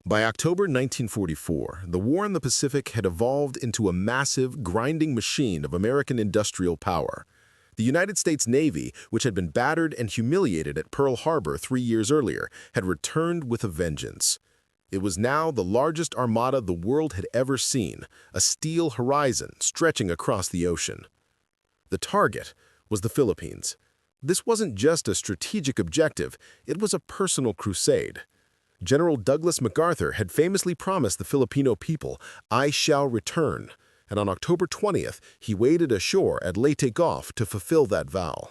By October 1944, the war in the Pacific had evolved into a massive, grinding machine of American industrial power. The United States Navy, which had been battered and humiliated at Pearl Harbor 3 years earlier, had returned with a vengeance. It was now the largest armada the world had ever seen, a steel horizon stretching across the ocean. The target was the Philippines. This wasn't just a strategic objective, it was a personal crusade. General Douglas MacArthur had famously promised the Filipino people, "I shall return," and on October 20th, he waded ashore at Leyte Gulf to fulfill that vow.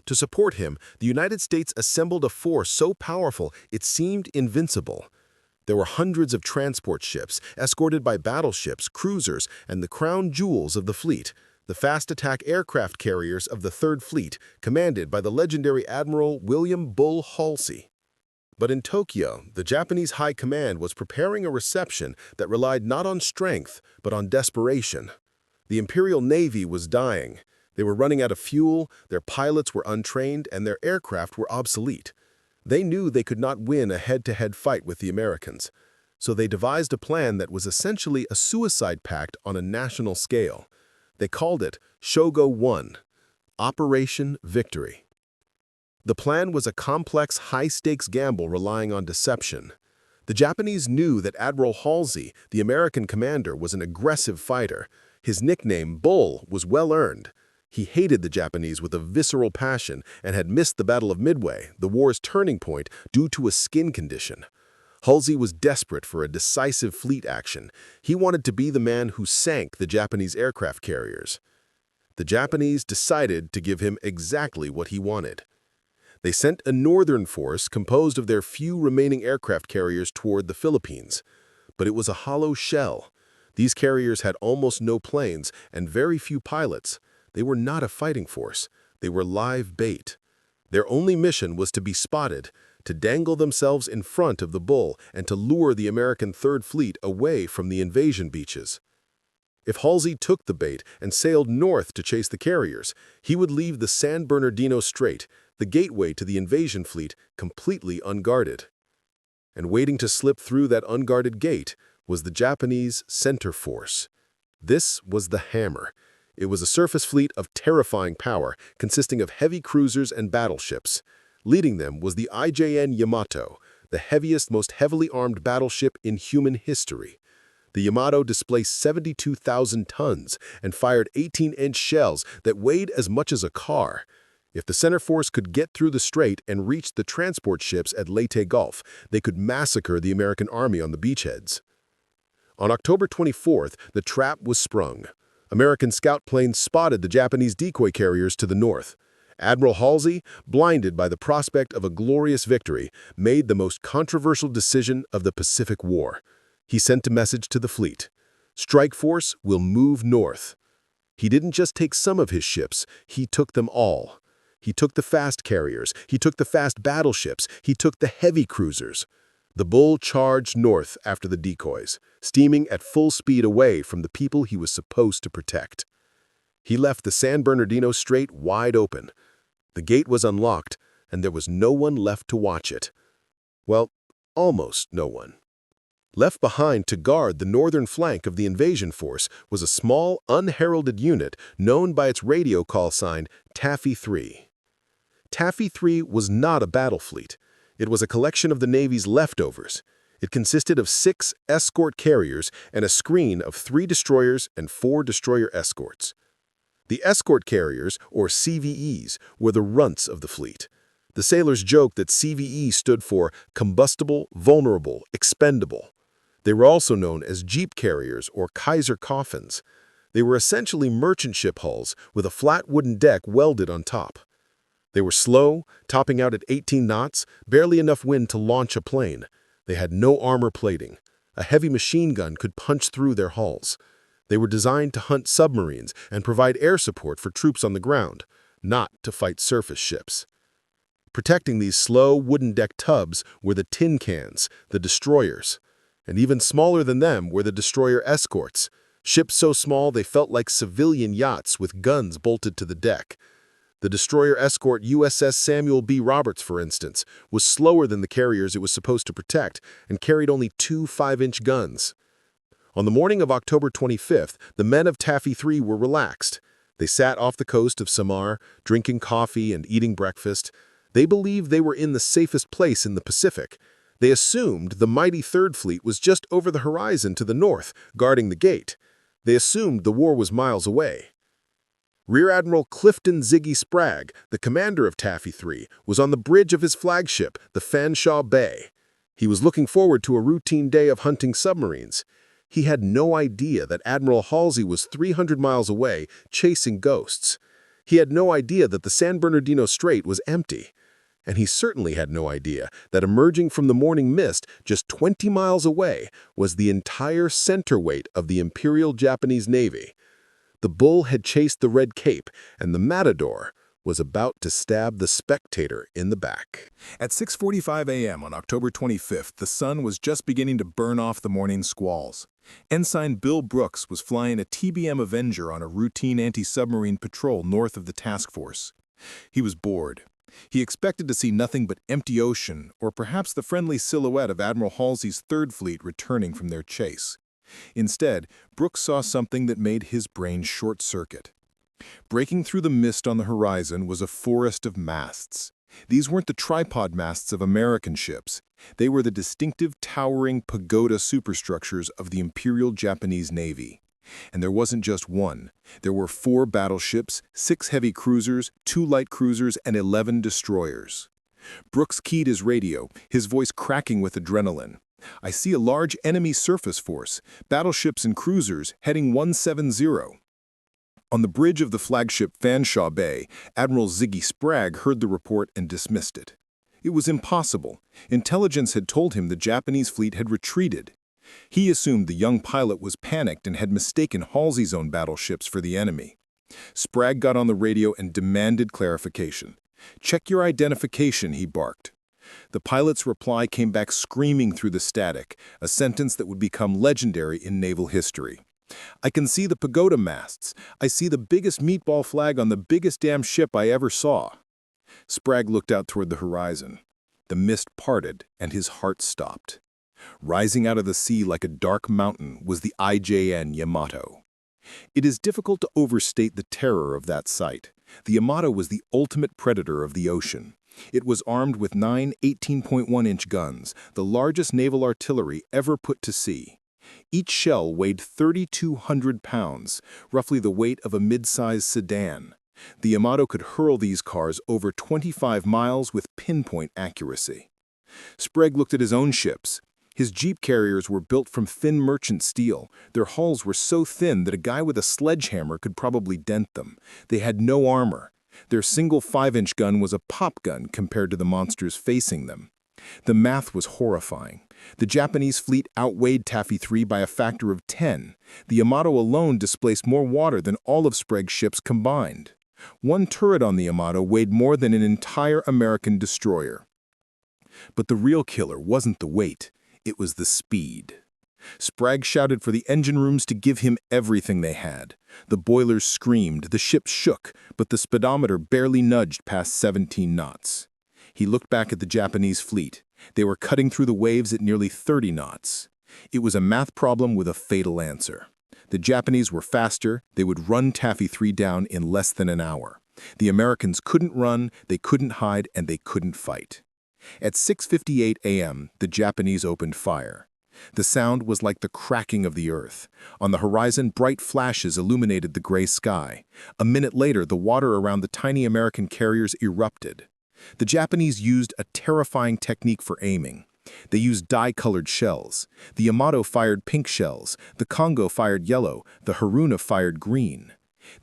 To support him, the United States assembled a force so powerful it seemed invincible. There were hundreds of transport ships, escorted by battleships, cruisers, and the crown jewels of the fleet, the fast attack aircraft carriers of the Third Fleet, commanded by the legendary Admiral William "Bull" Halsey. But in Tokyo, the Japanese High Command was preparing a reception that relied not on strength, but on desperation. The Imperial Navy was dying. They were running out of fuel, their pilots were untrained, and their aircraft were obsolete. They knew they could not win a head-to-head fight with the Americans, so they devised a plan that was essentially a suicide pact on a national scale. They called it Shogo 1, Operation Victory. The plan was a complex, high-stakes gamble relying on deception. The Japanese knew that Admiral Halsey, the American commander, was an aggressive fighter. His nickname, Bull, was well-earned. He hated the Japanese with a visceral passion and had missed the Battle of Midway, the war's turning point, due to a skin condition. Halsey was desperate for a decisive fleet action. He wanted to be the man who sank the Japanese aircraft carriers. The Japanese decided to give him exactly what he wanted. They sent a northern force composed of their few remaining aircraft carriers toward the Philippines. But it was a hollow shell. These carriers had almost no planes and very few pilots. They were not a fighting force. They were live bait. Their only mission was to be spotted, to dangle themselves in front of the Bull, and to lure the American Third Fleet away from the invasion beaches. If Halsey took the bait and sailed north to chase the carriers, he would leave the San Bernardino Strait, the gateway to the invasion fleet, completely unguarded. And waiting to slip through that unguarded gate was the Japanese center force. This was the Hammer. It was a surface fleet of terrifying power, consisting of heavy cruisers and battleships. Leading them was the IJN Yamato, the heaviest, most heavily armed battleship in human history. The Yamato displaced 72,000 tons and fired 18-inch shells that weighed as much as a car. If the center force could get through the strait and reach the transport ships at Leyte Gulf, they could massacre the American army on the beachheads. On October 24th, the trap was sprung. American scout planes spotted the Japanese decoy carriers to the north. Admiral Halsey, blinded by the prospect of a glorious victory, made the most controversial decision of the Pacific War. He sent a message to the fleet. Strike force will move north. He didn't just take some of his ships, he took them all. He took the fast carriers, he took the fast battleships, he took the heavy cruisers. The Bull charged north after the decoys, steaming at full speed away from the people he was supposed to protect. He left the San Bernardino Strait wide open. The gate was unlocked, and there was no one left to watch it. Well, almost no one. Left behind to guard the northern flank of the invasion force was a small, unheralded unit known by its radio call sign Taffy 3. Taffy 3 was not a battle fleet. It was a collection of the Navy's leftovers. It consisted of 6 escort carriers and a screen of 3 destroyers and 4 destroyer escorts. The escort carriers, or CVEs, were the runts of the fleet. The sailors joked that CVE stood for combustible, vulnerable, expendable. They were also known as jeep carriers or Kaiser coffins. They were essentially merchant ship hulls with a flat wooden deck welded on top. They were slow, topping out at 18 knots, barely enough wind to launch a plane. They had no armor plating. A heavy machine gun could punch through their hulls. They were designed to hunt submarines and provide air support for troops on the ground, not to fight surface ships. Protecting these slow, wooden-deck tubs were the tin cans, the destroyers. And even smaller than them were the destroyer escorts, ships so small they felt like civilian yachts with guns bolted to the deck. The destroyer escort USS Samuel B, for instance, was slower than the carriers it was supposed to protect and carried only two 5-inch guns. On the morning of October 25th, the men of Taffy 3 were relaxed. They sat off the coast of Samar, drinking coffee and eating breakfast. They believed they were in the safest place in the Pacific. They assumed the mighty Third Fleet was just over the horizon to the north, guarding the gate. They assumed the war was miles away. Rear Admiral Clifton Ziggy Sprague, the commander of Taffy 3, was on the bridge of his flagship, the Fanshawe Bay. He was looking forward to a routine day of hunting submarines. He had no idea that Admiral Halsey was 300 miles away, chasing ghosts. He had no idea that the San Bernardino Strait was empty. And he certainly had no idea that emerging from the morning mist just 20 miles away was the entire center weight of the Imperial Japanese Navy. The bull had chased the Red Cape, and the Matador was about to stab the Spectator in the back. At 6:45 a.m. on October 25th, the sun was just beginning to burn off the morning squalls. Ensign Bill Brooks was flying a TBM Avenger on a routine anti-submarine patrol north of the task force. He was bored. He expected to see nothing but empty ocean, or perhaps the friendly silhouette of Admiral Halsey's Third Fleet returning from their chase. Instead, Brooks saw something that made his brain short-circuit. Breaking through the mist on the horizon was a forest of masts. These weren't the tripod masts of American ships. They were the distinctive towering pagoda superstructures of the Imperial Japanese Navy. And there wasn't just one. There were 4 battleships, 6 heavy cruisers, 2 light cruisers, and 11 destroyers. Brooks keyed his radio, his voice cracking with adrenaline. "I see a large enemy surface force, battleships and cruisers, heading 170. On the bridge of the flagship Fanshawe Bay, Admiral Ziggy Sprague heard the report and dismissed it. It was impossible. Intelligence had told him the Japanese fleet had retreated. He assumed the young pilot was panicked and had mistaken Halsey's own battleships for the enemy. Sprague got on the radio and demanded clarification. "Check your identification," he barked. The pilot's reply came back screaming through the static, a sentence that would become legendary in naval history. "I can see the pagoda masts. I see the biggest meatball flag on the biggest damn ship I ever saw." Sprague looked out toward the horizon. The mist parted, and his heart stopped. Rising out of the sea like a dark mountain was the IJN Yamato. It is difficult to overstate the terror of that sight. The Yamato was the ultimate predator of the ocean. It was armed with 9 18.1-inch guns, the largest naval artillery ever put to sea. Each shell weighed 3,200 pounds, roughly the weight of a mid-sized sedan. The Yamato could hurl these cars over 25 miles with pinpoint accuracy. Sprague looked at his own ships. His jeep carriers were built from thin merchant steel. Their hulls were so thin that a guy with a sledgehammer could probably dent them. They had no armor. Their single 5-inch gun was a pop gun compared to the monsters facing them. The math was horrifying. The Japanese fleet outweighed Taffy 3 by a factor of 10. The Yamato alone displaced more water than all of Sprague's ships combined. One turret on the Yamato weighed more than an entire American destroyer. But the real killer wasn't the weight. It was the speed. Sprague shouted for the engine rooms to give him everything they had. The boilers screamed, the ship shook, but the speedometer barely nudged past 17 knots. He looked back at the Japanese fleet. They were cutting through the waves at nearly 30 knots. It was a math problem with a fatal answer. The Japanese were faster, they would run Taffy 3 down in less than an hour. The Americans couldn't run, they couldn't hide, and they couldn't fight. At 6:58 a.m., the Japanese opened fire. The sound was like the cracking of the earth. On the horizon, bright flashes illuminated the gray sky. A minute later, the water around the tiny American carriers erupted. The Japanese used a terrifying technique for aiming. They used dye-colored shells. The Yamato fired pink shells, the Congo fired yellow, the Haruna fired green.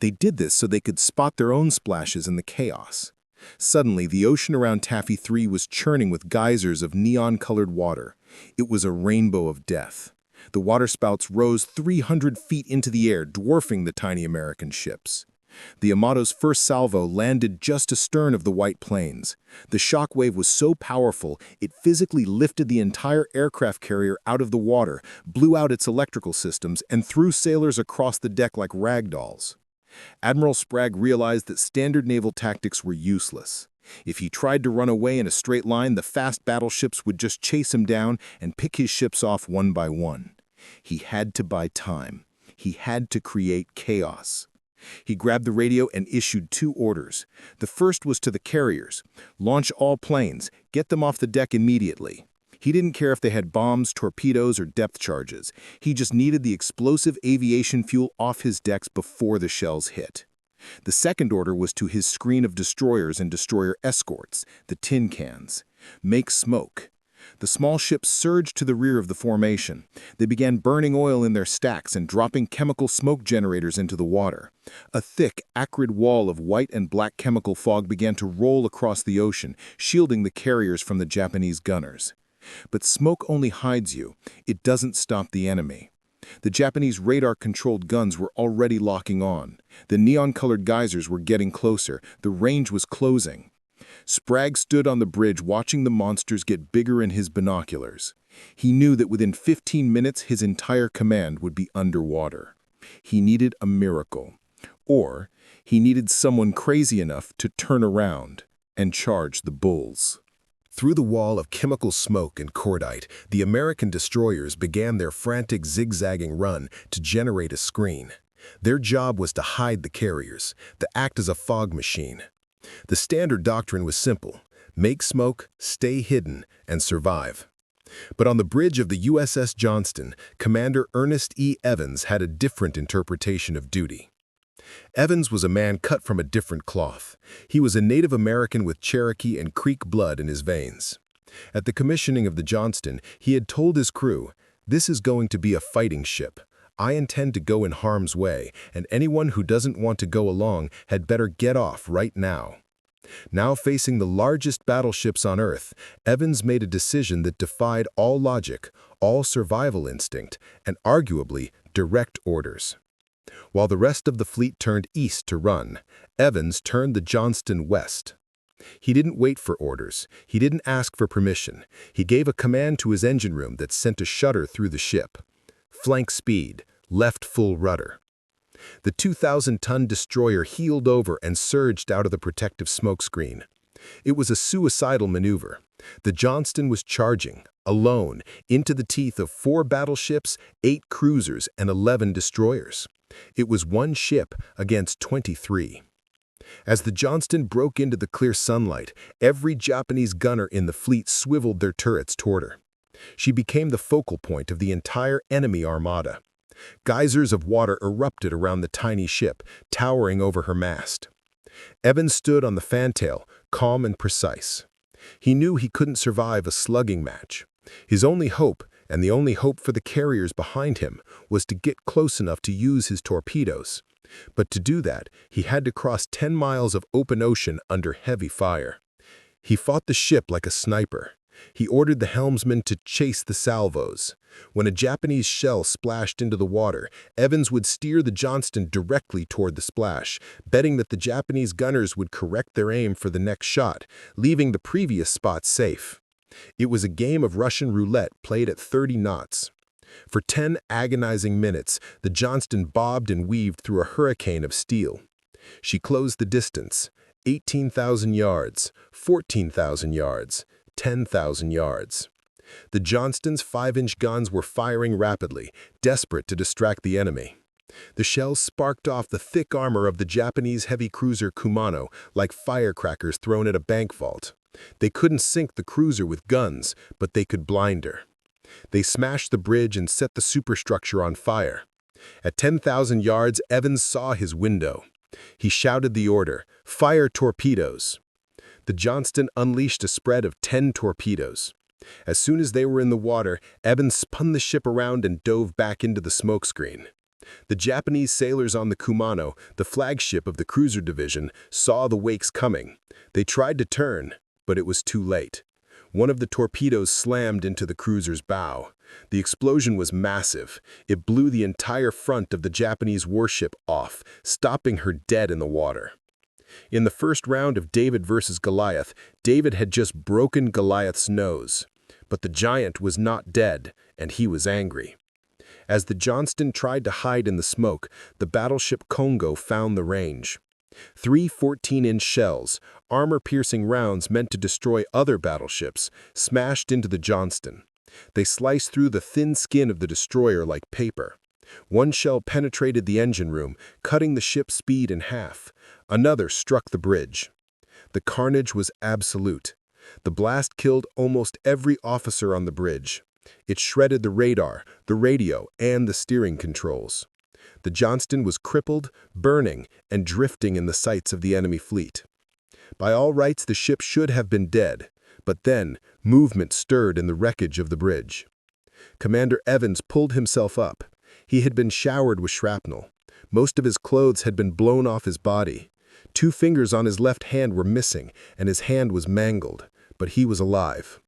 They did this so they could spot their own splashes in the chaos. Suddenly, the ocean around Taffy 3 was churning with geysers of neon-colored water. It was a rainbow of death. The waterspouts rose 300 feet into the air, dwarfing the tiny American ships. The Yamato's first salvo landed just astern of the White Plains. The shock wave was so powerful, it physically lifted the entire aircraft carrier out of the water, blew out its electrical systems, and threw sailors across the deck like rag dolls. Admiral Sprague realized that standard naval tactics were useless. If he tried to run away in a straight line, the fast battleships would just chase him down and pick his ships off one by one. He had to buy time. He had to create chaos. He grabbed the radio and issued 2 orders. The first was to the carriers: launch all planes, get them off the deck immediately. He didn't care if they had bombs, torpedoes, or depth charges. He just needed the explosive aviation fuel off his decks before the shells hit. The second order was to his screen of destroyers and destroyer escorts, the tin cans. Make smoke. The small ships surged to the rear of the formation. They began burning oil in their stacks and dropping chemical smoke generators into the water. A thick, acrid wall of white and black chemical fog began to roll across the ocean, shielding the carriers from the Japanese gunners. But smoke only hides you. It doesn't stop the enemy. The Japanese radar-controlled guns were already locking on. The neon-colored geysers were getting closer. The range was closing. Sprague stood on the bridge watching the monsters get bigger in his binoculars. He knew that within 15 minutes his entire command would be underwater. He needed a miracle. Or he needed someone crazy enough to turn around and charge the bulls. Through the wall of chemical smoke and cordite, the American destroyers began their frantic zigzagging run to generate a screen. Their job was to hide the carriers, to act as a fog machine. The standard doctrine was simple: make smoke, stay hidden, and survive. But on the bridge of the USS Johnston, Commander Ernest E. Evans had a different interpretation of duty. Evans was a man cut from a different cloth. He was a Native American with Cherokee and Creek blood in his veins. At the commissioning of the Johnston, he had told his crew, "This is going to be a fighting ship. I intend to go in harm's way, and anyone who doesn't want to go along had better get off right now." Now facing the largest battleships on Earth, Evans made a decision that defied all logic, all survival instinct, and arguably direct orders. While the rest of the fleet turned east to run, Evans turned the Johnston west. He didn't wait for orders. He didn't ask for permission. He gave a command to his engine room that sent a shudder through the ship. Flank speed, left full rudder. The 2,000-ton destroyer heeled over and surged out of the protective smokescreen. It was a suicidal maneuver. The Johnston was charging, alone, into the teeth of 4 battleships, 8 cruisers, and 11 destroyers. It was 1 ship against 23. As the Johnston broke into the clear sunlight, every Japanese gunner in the fleet swiveled their turrets toward her. She became the focal point of the entire enemy armada. Geysers of water erupted around the tiny ship, towering over her mast. Evans stood on the fantail, calm and precise. He knew he couldn't survive a slugging match. His only hope, and the only hope for the carriers behind him, was to get close enough to use his torpedoes. But to do that, he had to cross 10 miles of open ocean under heavy fire. He fought the ship like a sniper. He ordered the helmsman to chase the salvos. When a Japanese shell splashed into the water, Evans would steer the Johnston directly toward the splash, betting that the Japanese gunners would correct their aim for the next shot, leaving the previous spot safe. It was a game of Russian roulette played at 30 knots. For 10 agonizing minutes, the Johnston bobbed and weaved through a hurricane of steel. She closed the distance: 18,000 yards, 14,000 yards, 10,000 yards. The Johnston's 5-inch guns were firing rapidly, desperate to distract the enemy. The shells sparked off the thick armor of the Japanese heavy cruiser Kumano like firecrackers thrown at a bank vault. They couldn't sink the cruiser with guns, but they could blind her. They smashed the bridge and set the superstructure on fire. At 10,000 yards, Evans saw his window. He shouted the order, "Fire torpedoes!" The Johnston unleashed a spread of 10 torpedoes. As soon as they were in the water, Evans spun the ship around and dove back into the smokescreen. The Japanese sailors on the Kumano, the flagship of the cruiser division, saw the wakes coming. They tried to turn, but it was too late. One of the torpedoes slammed into the cruiser's bow. The explosion was massive. It blew the entire front of the Japanese warship off, stopping her dead in the water. In the first round of David versus Goliath, David had just broken Goliath's nose. But the giant was not dead, and he was angry. As the Johnston tried to hide in the smoke, the battleship Congo found the range. Three 14-inch shells, armor-piercing rounds meant to destroy other battleships, smashed into the Johnston. They sliced through the thin skin of the destroyer like paper. One shell penetrated the engine room, cutting the ship's speed in half. Another struck the bridge. The carnage was absolute. The blast killed almost every officer on the bridge. It shredded the radar, the radio, and the steering controls. The Johnston was crippled, burning, and drifting in the sights of the enemy fleet. By all rights, the ship should have been dead, but then movement stirred in the wreckage of the bridge. Commander Evans pulled himself up. He had been showered with shrapnel. Most of his clothes had been blown off his body. 2 fingers on his left hand were missing, and his hand was mangled, but he was alive.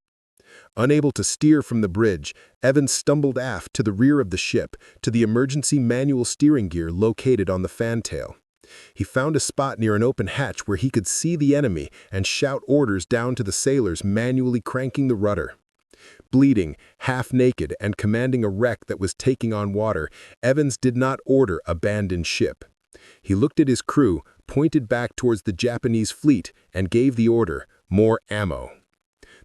Unable to steer from the bridge, Evans stumbled aft to the rear of the ship, to the emergency manual steering gear located on the fantail. He found a spot near an open hatch where he could see the enemy and shout orders down to the sailors manually cranking the rudder. Bleeding, half-naked, and commanding a wreck that was taking on water, Evans did not order abandon ship. He looked at his crew, pointed back towards the Japanese fleet, and gave the order, more ammo.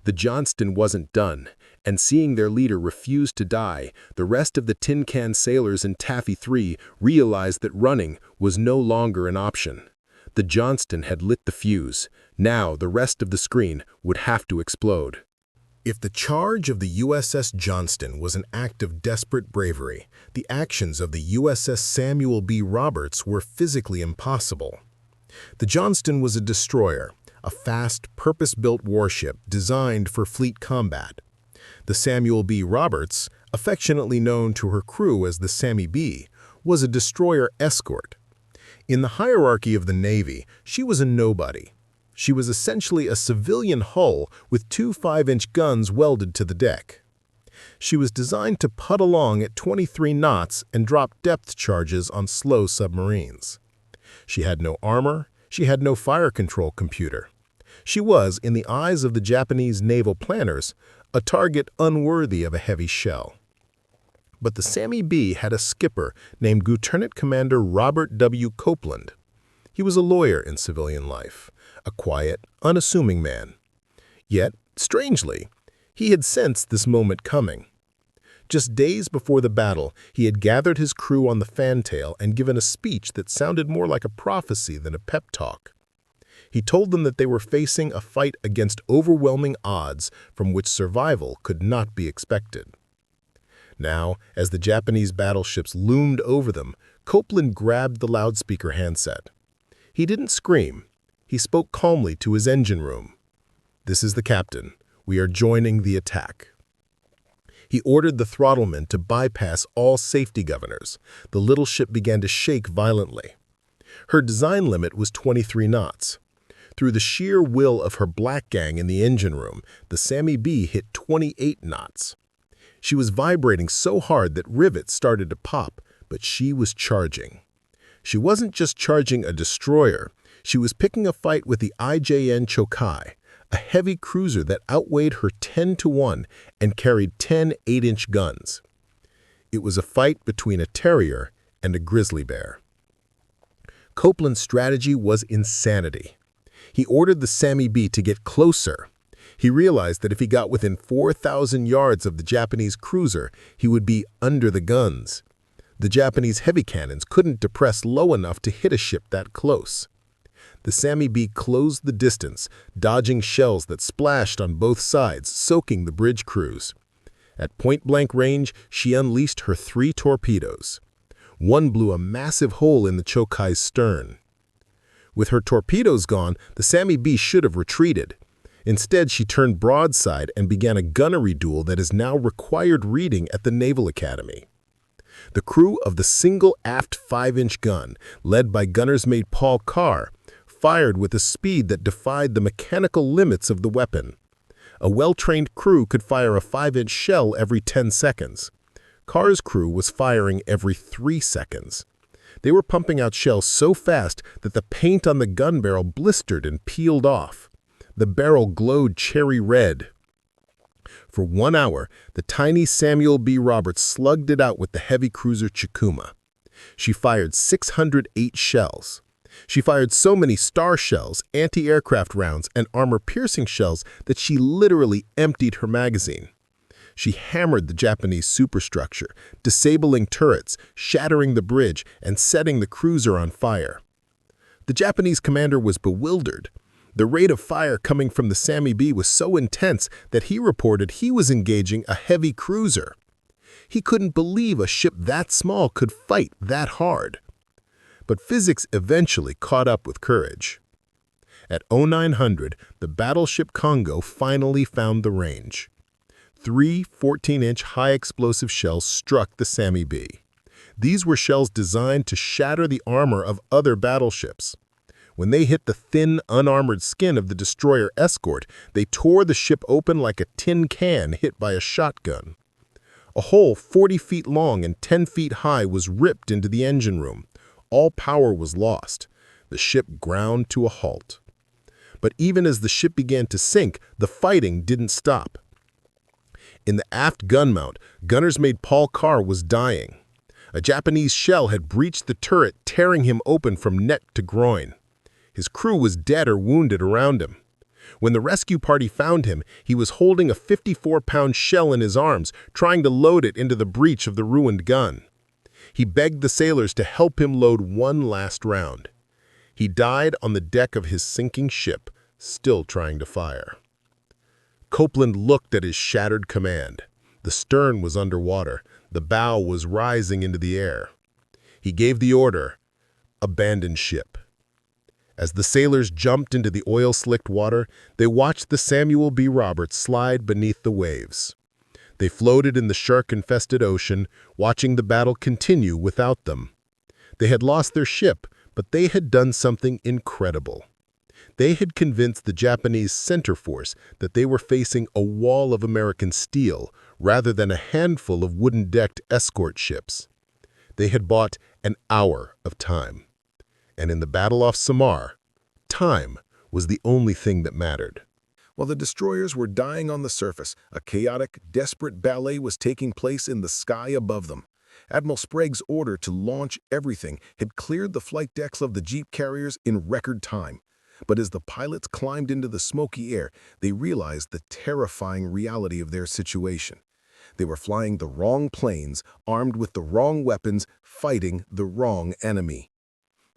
The Johnston wasn't done, and seeing their leader refuse to die, the rest of the tin can sailors in Taffy 3 realized that running was no longer an option. The Johnston had lit the fuse. Now the rest of the screen would have to explode. If the charge of the USS Johnston was an act of desperate bravery, the actions of the USS Samuel B were physically impossible. The Johnston was a destroyer, a fast, purpose-built warship designed for fleet combat. The Samuel B. Roberts, affectionately known to her crew as the Sammy B, was a destroyer escort. In the hierarchy of the Navy, she was a nobody. She was essentially a civilian hull with 2 5-inch guns welded to the deck. She was designed to putt along at 23 knots and drop depth charges on slow submarines. She had no armor. She had no fire control computer. She was, in the eyes of the Japanese naval planners, a target unworthy of a heavy shell. But the Sammy B had a skipper named Lieutenant Commander Robert W. Copeland. He was a lawyer in civilian life, a quiet, unassuming man. Yet, strangely, he had sensed this moment coming. Just days before the battle, he had gathered his crew on the fantail and given a speech that sounded more like a prophecy than a pep talk. He told them that they were facing a fight against overwhelming odds from which survival could not be expected. Now, as the Japanese battleships loomed over them, Copeland grabbed the loudspeaker handset. He didn't scream. He spoke calmly to his engine room. "This is the captain. We are joining the attack." He ordered the throttlemen to bypass all safety governors. The little ship began to shake violently. Her design limit was 23 knots. Through the sheer will of her black gang in the engine room, the Sammy B hit 28 knots. She was vibrating so hard that rivets started to pop, but she was charging. She wasn't just charging a destroyer. She was picking a fight with the IJN Chokai, a heavy cruiser that outweighed her 10-to-1 and carried 10 8-inch guns. It was a fight between a terrier and a grizzly bear. Copeland's strategy was insanity. He ordered the Sammy B to get closer. He realized that if he got within 4,000 yards of the Japanese cruiser, he would be under the guns. The Japanese heavy cannons couldn't depress low enough to hit a ship that close. The Sammy B closed the distance, dodging shells that splashed on both sides, soaking the bridge crews. At point-blank range, she unleashed her 3 torpedoes. One blew a massive hole in the Chokai's stern. With her torpedoes gone, the Sammy B should have retreated. Instead, she turned broadside and began a gunnery duel that is now required reading at the Naval Academy. The crew of the single aft 5-inch gun, led by gunner's mate Paul Carr, fired with a speed that defied the mechanical limits of the weapon. A well-trained crew could fire a 5-inch shell every 10 seconds. Carr's crew was firing every 3 seconds. They were pumping out shells so fast that the paint on the gun barrel blistered and peeled off. The barrel glowed cherry red. For 1 hour, the tiny Samuel B. Roberts slugged it out with the heavy cruiser Chikuma. She fired 608 shells. She fired so many star shells, anti-aircraft rounds, and armor-piercing shells that she literally emptied her magazine. She hammered the Japanese superstructure, disabling turrets, shattering the bridge, and setting the cruiser on fire. The Japanese commander was bewildered. The rate of fire coming from the Sammy B was so intense that he reported he was engaging a heavy cruiser. He couldn't believe a ship that small could fight that hard. But physics eventually caught up with courage. At 0900, the battleship Congo finally found the range. 3 14-inch high-explosive shells struck the Sammy B. These were shells designed to shatter the armor of other battleships. When they hit the thin, unarmored skin of the destroyer Escort, they tore the ship open like a tin can hit by a shotgun. A hole 40 feet long and 10 feet high was ripped into the engine room. All power was lost. The ship ground to a halt. But even as the ship began to sink, the fighting didn't stop. In the aft gun mount, gunners made Paul Carr was dying. A Japanese shell had breached the turret, tearing him open from neck to groin. His crew was dead or wounded around him. When the rescue party found him, he was holding a 54-pound shell in his arms, trying to load it into the breech of the ruined gun. He begged the sailors to help him load one last round. He died on the deck of his sinking ship, still trying to fire. Copeland looked at his shattered command. The stern was underwater. The bow was rising into the air. He gave the order, "Abandon ship." As the sailors jumped into the oil-slicked water, they watched the Samuel B. Roberts slide beneath the waves. They floated in the shark-infested ocean, watching the battle continue without them. They had lost their ship, but they had done something incredible. They had convinced the Japanese center force that they were facing a wall of American steel rather than a handful of wooden-decked escort ships. They had bought an hour of time. And in the battle off Samar, time was the only thing that mattered. While the destroyers were dying on the surface, a chaotic, desperate ballet was taking place in the sky above them. Admiral Sprague's order to launch everything had cleared the flight decks of the jeep carriers in record time. But as the pilots climbed into the smoky air, they realized the terrifying reality of their situation. They were flying the wrong planes, armed with the wrong weapons, fighting the wrong enemy.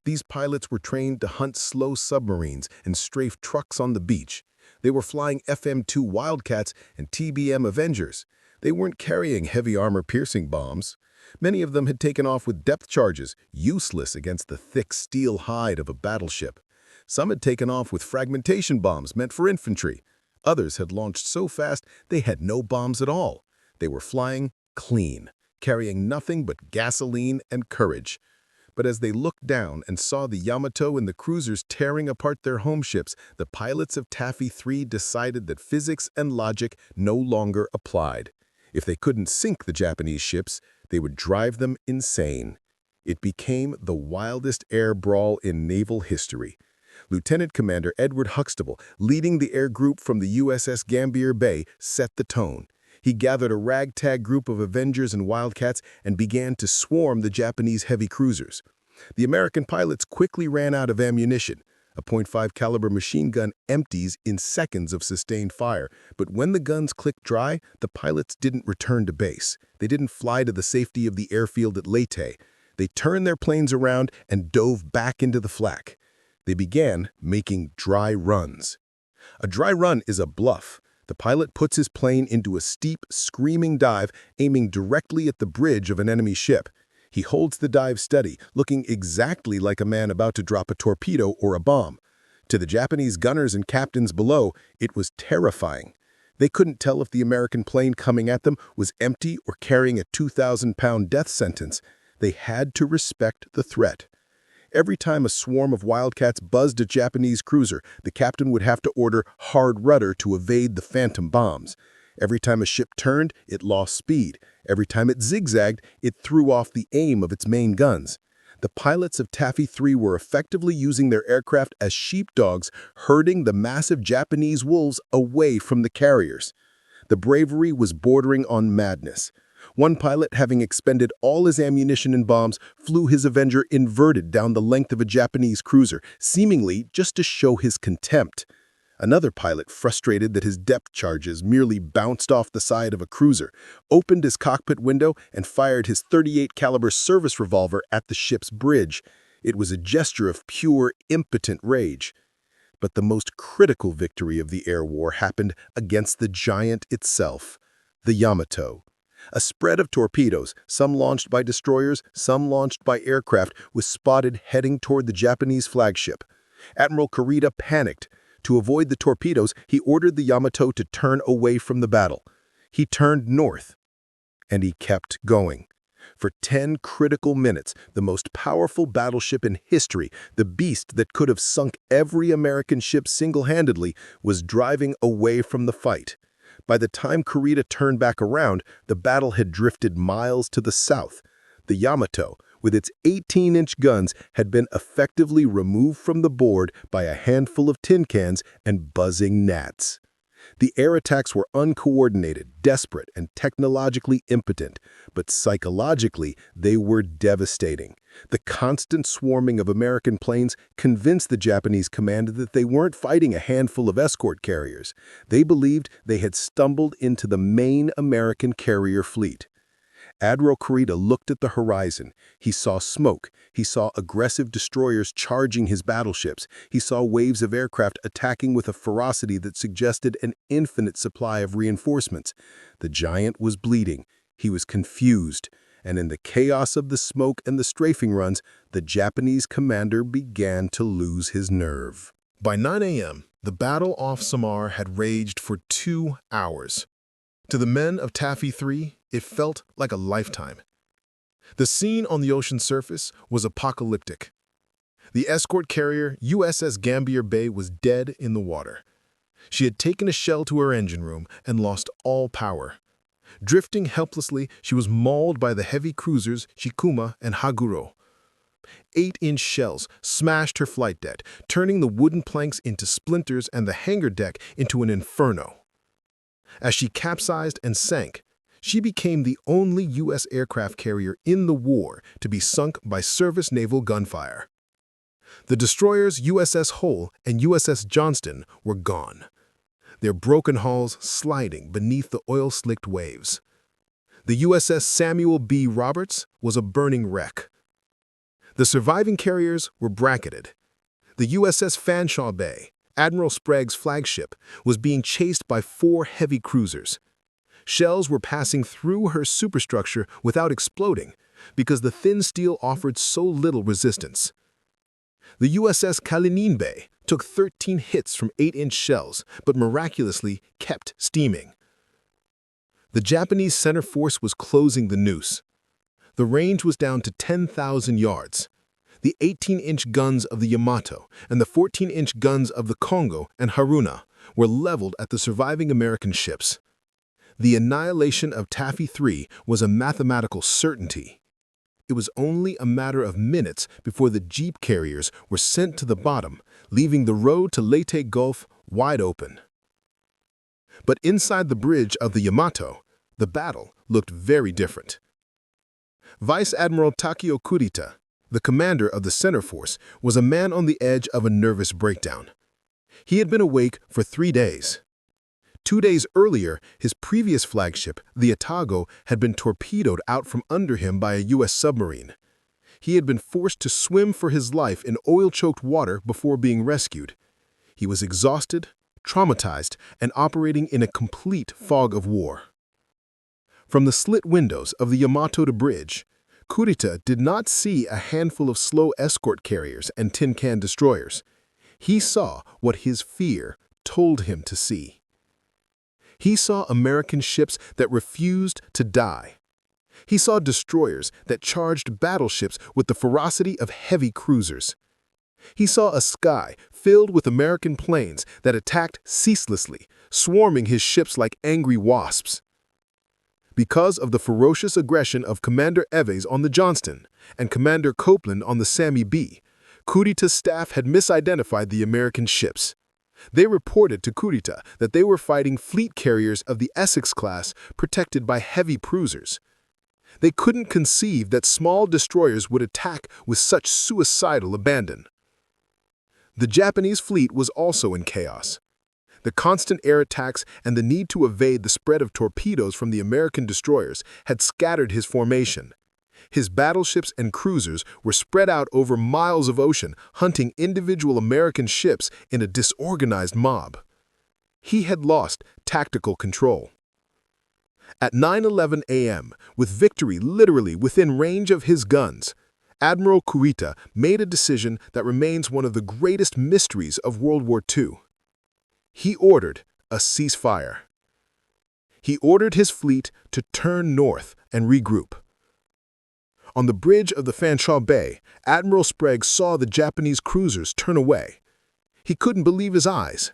These pilots were trained to hunt slow submarines and strafe trucks on the beach. They were flying FM-2 Wildcats and TBM Avengers. They weren't carrying heavy armor-piercing bombs. Many of them had taken off with depth charges, useless against the thick steel hide of a battleship. Some had taken off with fragmentation bombs meant for infantry. Others had launched so fast they had no bombs at all. They were flying clean, carrying nothing but gasoline and courage. But as they looked down and saw the Yamato and the cruisers tearing apart their home ships, the pilots of Taffy 3 decided that physics and logic no longer applied. If they couldn't sink the Japanese ships, they would drive them insane. It became the wildest air brawl in naval history. Lieutenant Commander Edward Huxtable, leading the air group from the USS Gambier Bay, set the tone. He gathered a ragtag group of Avengers and Wildcats and began to swarm the Japanese heavy cruisers. The American pilots quickly ran out of ammunition. A .5 caliber machine gun empties in seconds of sustained fire, but when the guns clicked dry, the pilots didn't return to base. They didn't fly to the safety of the airfield at Leyte. They turned their planes around and dove back into the flak. They began making dry runs. A dry run is a bluff. The pilot puts his plane into a steep, screaming dive, aiming directly at the bridge of an enemy ship. He holds the dive steady, looking exactly like a man about to drop a torpedo or a bomb. To the Japanese gunners and captains below, it was terrifying. They couldn't tell if the American plane coming at them was empty or carrying a 2,000-pound death sentence. They had to respect the threat. Every time a swarm of Wildcats buzzed a Japanese cruiser, the captain would have to order hard rudder to evade the phantom bombs. Every time a ship turned, it lost speed. Every time it zigzagged, it threw off the aim of its main guns. The pilots of Taffy 3 were effectively using their aircraft as sheepdogs, herding the massive Japanese wolves away from the carriers. The bravery was bordering on madness. One pilot, having expended all his ammunition and bombs, flew his Avenger inverted down the length of a Japanese cruiser, seemingly just to show his contempt. Another pilot, frustrated that his depth charges merely bounced off the side of a cruiser, opened his cockpit window and fired his .38 caliber service revolver at the ship's bridge. It was a gesture of pure, impotent rage. But the most critical victory of the air war happened against the giant itself, the Yamato. A spread of torpedoes, some launched by destroyers, some launched by aircraft, was spotted heading toward the Japanese flagship. Admiral Kurita panicked. To avoid the torpedoes, he ordered the Yamato to turn away from the battle. He turned north, and he kept going. For 10 critical minutes, the most powerful battleship in history, the beast that could have sunk every American ship single-handedly, was driving away from the fight. By the time Kurita turned back around, the battle had drifted miles to the south. The Yamato, with its 18-inch guns, had been effectively removed from the board by a handful of tin cans and buzzing gnats. The air attacks were uncoordinated, desperate, and technologically impotent, but psychologically they were devastating. The constant swarming of American planes convinced the Japanese commander that they weren't fighting a handful of escort carriers. They believed they had stumbled into the main American carrier fleet. Admiral Kurita looked at the horizon. He saw smoke. He saw aggressive destroyers charging his battleships. He saw waves of aircraft attacking with a ferocity that suggested an infinite supply of reinforcements. The giant was bleeding. He was confused. And in the chaos of the smoke and the strafing runs, the Japanese commander began to lose his nerve. By 9 a.m., the battle off Samar had raged for 2 hours. To the men of Taffy 3, it felt like a lifetime. The scene on the ocean surface was apocalyptic. The escort carrier USS Gambier Bay was dead in the water. She had taken a shell to her engine room and lost all power. Drifting helplessly, she was mauled by the heavy cruisers Shikuma and Haguro. 8-inch shells smashed her flight deck, turning the wooden planks into splinters and the hangar deck into an inferno. As she capsized and sank, she became the only U.S. aircraft carrier in the war to be sunk by service naval gunfire. The destroyers USS Hull and USS Johnston were gone, their broken hulls sliding beneath the oil-slicked waves. The USS Samuel B Roberts was a burning wreck. The surviving carriers were bracketed. The USS Fanshawe Bay, Admiral Sprague's flagship, was being chased by 4 heavy cruisers. Shells were passing through her superstructure without exploding because the thin steel offered so little resistance. The USS Kalinin Bay took 13 hits from 8-inch shells, but miraculously kept steaming. The Japanese center force was closing the noose. The range was down to 10,000 yards. The 18-inch guns of the Yamato and the 14-inch guns of the Kongo and Haruna were leveled at the surviving American ships. The annihilation of Taffy 3 was a mathematical certainty. It was only a matter of minutes before the jeep carriers were sent to the bottom, leaving the road to Leyte Gulf wide open. But inside the bridge of the Yamato, the battle looked very different. Vice Admiral Takeo Kurita, the commander of the center force, was a man on the edge of a nervous breakdown. He had been awake for 3 days. 2 days earlier, his previous flagship, the Atago, had been torpedoed out from under him by a U.S. submarine. He had been forced to swim for his life in oil-choked water before being rescued. He was exhausted, traumatized, and operating in a complete fog of war. From the slit windows of the Yamato bridge, Kurita did not see a handful of slow escort carriers and tin can destroyers. He saw what his fear told him to see. He saw American ships that refused to die. He saw destroyers that charged battleships with the ferocity of heavy cruisers. He saw a sky filled with American planes that attacked ceaselessly, swarming his ships like angry wasps. Because of the ferocious aggression of Commander Eves on the Johnston and Commander Copeland on the Samuel B, Kurita's staff had misidentified the American ships. They reported to Kurita that they were fighting fleet carriers of the Essex class protected by heavy cruisers. They couldn't conceive that small destroyers would attack with such suicidal abandon. The Japanese fleet was also in chaos. The constant air attacks and the need to evade the spread of torpedoes from the American destroyers had scattered his formation. His battleships and cruisers were spread out over miles of ocean, hunting individual American ships in a disorganized mob. He had lost tactical control. At 9:11 a.m., with victory literally within range of his guns, Admiral Kurita made a decision that remains one of the greatest mysteries of World War II. He ordered a ceasefire. He ordered his fleet to turn north and regroup. On the bridge of the Fanshawe Bay, Admiral Sprague saw the Japanese cruisers turn away. He couldn't believe his eyes.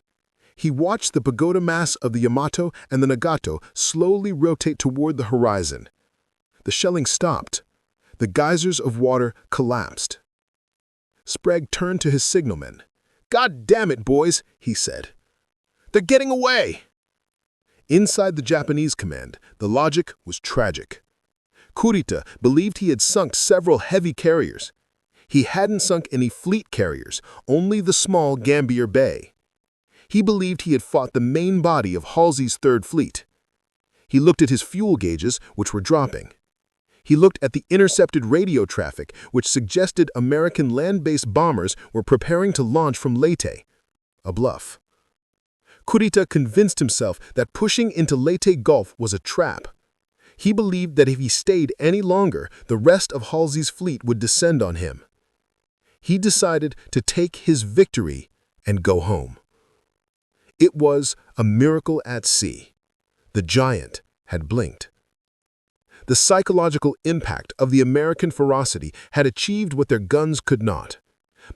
He watched the pagoda masts of the Yamato and the Nagato slowly rotate toward the horizon. The shelling stopped. The geysers of water collapsed. Sprague turned to his signalmen. "God damn it, boys," he said. "They're getting away!" Inside the Japanese command, the logic was tragic. Kurita believed he had sunk several heavy carriers. He hadn't sunk any fleet carriers, only the small Gambier Bay. He believed he had fought the main body of Halsey's Third Fleet. He looked at his fuel gauges, which were dropping. He looked at the intercepted radio traffic, which suggested American land-based bombers were preparing to launch from Leyte, a bluff. Kurita convinced himself that pushing into Leyte Gulf was a trap. He believed that if he stayed any longer, the rest of Halsey's fleet would descend on him. He decided to take his victory and go home. It was a miracle at sea. The giant had blinked. The psychological impact of the American ferocity had achieved what their guns could not.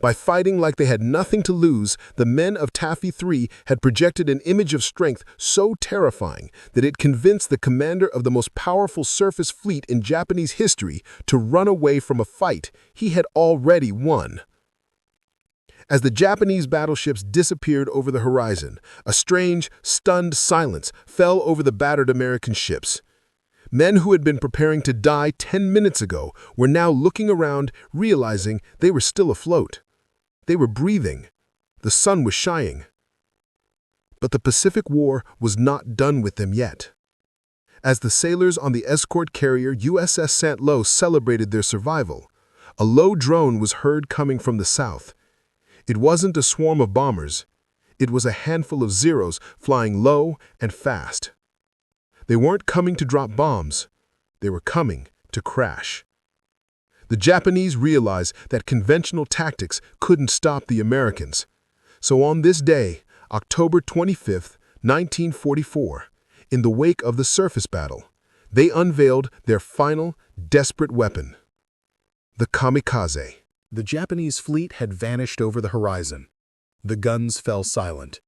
By fighting like they had nothing to lose, the men of Taffy 3 had projected an image of strength so terrifying that it convinced the commander of the most powerful surface fleet in Japanese history to run away from a fight he had already won. As the Japanese battleships disappeared over the horizon, a strange, stunned silence fell over the battered American ships. Men who had been preparing to die 10 minutes ago were now looking around, realizing they were still afloat. They were breathing. The sun was shining. But the Pacific War was not done with them yet. As the sailors on the escort carrier USS St. Louis celebrated their survival, a low drone was heard coming from the south. It wasn't a swarm of bombers. It was a handful of Zeros flying low and fast. They weren't coming to drop bombs. They were coming to crash. The Japanese realized that conventional tactics couldn't stop the Americans. So on this day, October 25, 1944, in the wake of the surface battle, they unveiled their final, desperate weapon, the kamikaze. The Japanese fleet had vanished over the horizon. The guns fell silent.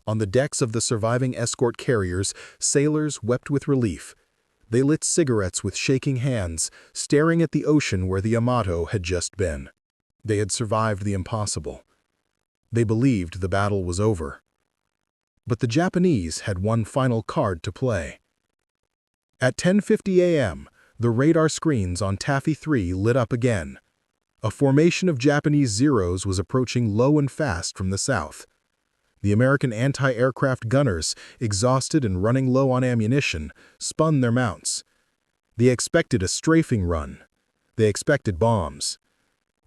On the decks of the surviving escort carriers, sailors wept with relief. They lit cigarettes with shaking hands, staring at the ocean where the Yamato had just been. They had survived the impossible. They believed the battle was over. But the Japanese had one final card to play. At 10:50 a.m., the radar screens on Taffy 3 lit up again. A formation of Japanese Zeros was approaching low and fast from the south. The American anti-aircraft gunners, exhausted and running low on ammunition, spun their mounts. They expected a strafing run. They expected bombs.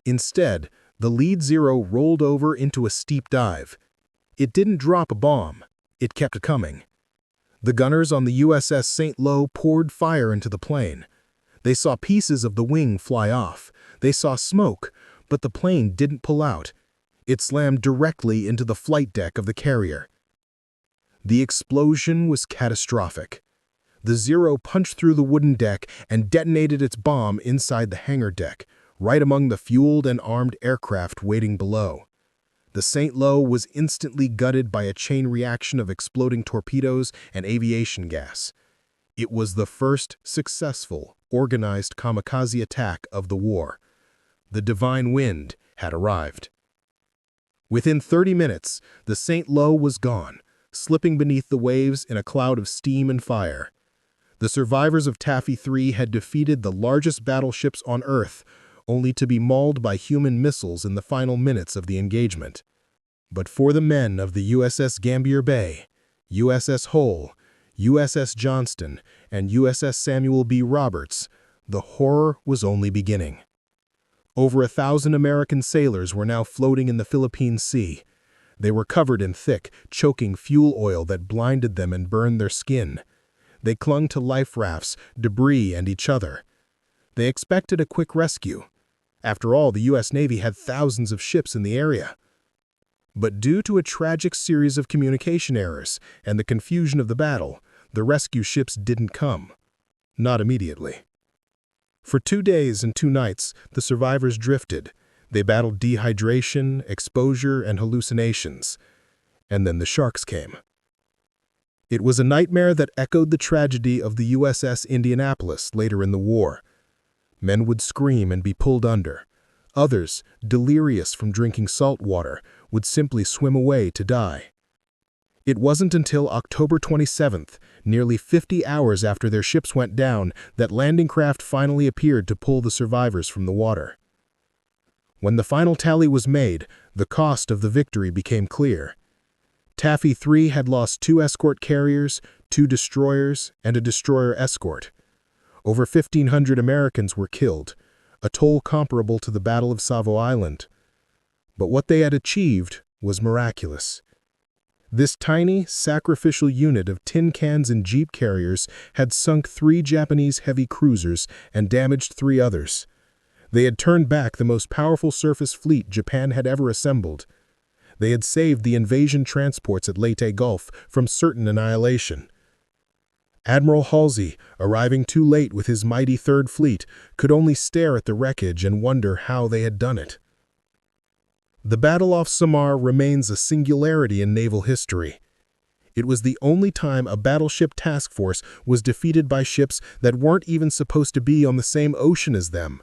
Instead, the lead Zero rolled over into a steep dive. It didn't drop a bomb. It kept coming. The gunners on the USS St. Louis poured fire into the plane. They saw pieces of the wing fly off. They saw smoke, but the plane didn't pull out. It slammed directly into the flight deck of the carrier. The explosion was catastrophic. The Zero punched through the wooden deck and detonated its bomb inside the hangar deck, right among the fueled and armed aircraft waiting below. The St. Louis was instantly gutted by a chain reaction of exploding torpedoes and aviation gas. It was the first successful, organized kamikaze attack of the war. The divine wind had arrived. Within 30 minutes, the St. Lo was gone, slipping beneath the waves in a cloud of steam and fire. The survivors of Taffy 3 had defeated the largest battleships on Earth, only to be mauled by human missiles in the final minutes of the engagement. But for the men of the USS Gambier Bay, USS Hull, USS Johnston, and USS Samuel B. Roberts, the horror was only beginning. Over 1,000 American sailors were now floating in the Philippine Sea. They were covered in thick, choking fuel oil that blinded them and burned their skin. They clung to life rafts, debris, and each other. They expected a quick rescue. After all, the U.S. Navy had thousands of ships in the area. But due to a tragic series of communication errors and the confusion of the battle, the rescue ships didn't come. Not immediately. For 2 days and 2 nights, the survivors drifted. They battled dehydration, exposure, and hallucinations. And then the sharks came. It was a nightmare that echoed the tragedy of the USS Indianapolis later in the war. Men would scream and be pulled under. Others, delirious from drinking salt water, would simply swim away to die. It wasn't until October 27th, nearly 50 hours after their ships went down, that landing craft finally appeared to pull the survivors from the water. When the final tally was made, the cost of the victory became clear. Taffy 3 had lost 2 escort carriers, 2 destroyers, and a destroyer escort. Over 1,500 Americans were killed, a toll comparable to the Battle of Savo Island. But what they had achieved was miraculous. This tiny, sacrificial unit of tin cans and jeep carriers had sunk 3 Japanese heavy cruisers and damaged 3 others. They had turned back the most powerful surface fleet Japan had ever assembled. They had saved the invasion transports at Leyte Gulf from certain annihilation. Admiral Halsey, arriving too late with his mighty Third Fleet, could only stare at the wreckage and wonder how they had done it. The battle off Samar remains a singularity in naval history. It was the only time a battleship task force was defeated by ships that weren't even supposed to be on the same ocean as them.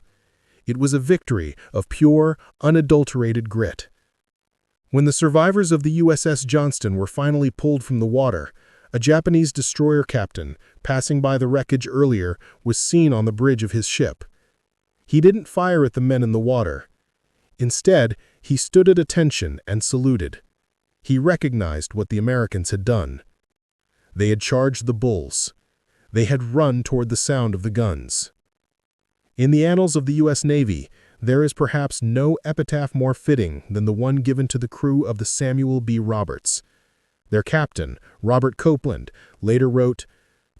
It was a victory of pure, unadulterated grit. When the survivors of the USS Johnston were finally pulled from the water, a Japanese destroyer captain, passing by the wreckage earlier, was seen on the bridge of his ship. He didn't fire at the men in the water. Instead, he stood at attention and saluted. He recognized what the Americans had done. They had charged the bulls. They had run toward the sound of the guns. In the annals of the U.S. Navy, there is perhaps no epitaph more fitting than the one given to the crew of the Samuel B. Roberts. Their captain, Robert Copeland, later wrote,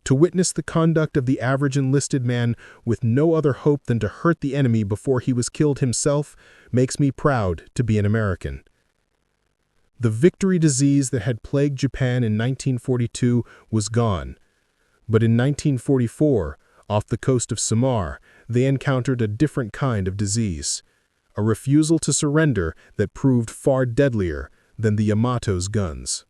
"To witness the conduct of the average enlisted man with no other hope than to hurt the enemy before he was killed himself makes me proud to be an American." The victory disease that had plagued Japan in 1942 was gone, but in 1944, off the coast of Samar, they encountered a different kind of disease, a refusal to surrender that proved far deadlier than the Yamato's guns.